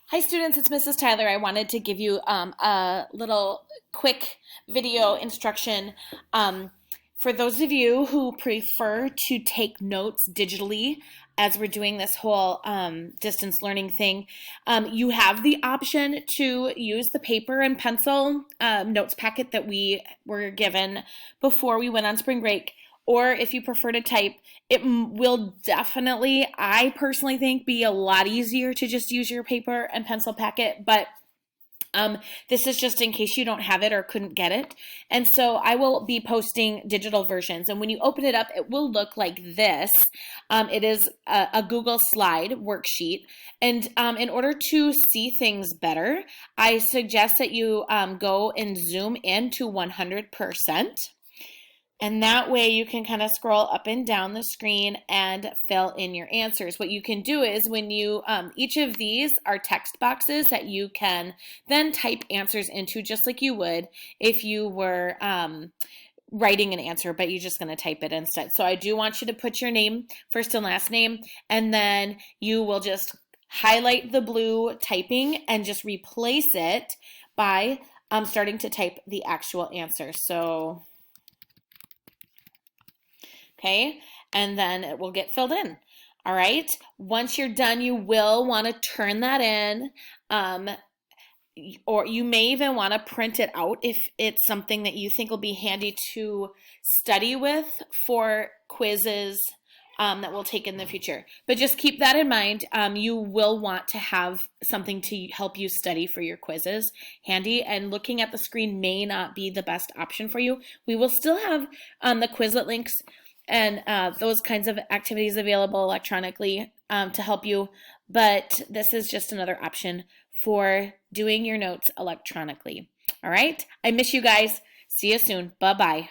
Hi students, it's Mrs. Tyler. I wanted to give you a little quick video instruction for those of you who prefer to take notes digitally as we're doing this whole distance learning thing. You have the option to use the paper and pencil notes packet that we were given before we went on spring break. Or if you prefer to type, it will definitely, I personally think, be a lot easier to just use your paper and pencil packet, but this is just in case you don't have it or couldn't get it. And so I will be posting digital versions. And when you open it up, it will look like this. It is a Google Slide worksheet. And in order to see things better, I suggest that you go and zoom in to 100%. And that way you can kind of scroll up and down the screen and fill in your answers. What you can do is when you, each of these are text boxes that you can then type answers into just like you would if you were writing an answer, but you're just going to type it instead. So I do want you to put your name, first and last name, and then you will just highlight the blue typing and just replace it by starting to type the actual answer. So okay, and then it will get filled in. All right, once you're done, you will want to turn that in, or you may even want to print it out if it's something that you think will be handy to study with for quizzes that we'll take in the future. But just keep that in mind. You will want to have something to help you study for your quizzes handy, and looking at the screen may not be the best option for you. We will still have the Quizlet links and those kinds of activities available electronically to help you, but this is just another option for doing your notes electronically. All right, I miss you guys. See you soon. Bye-bye.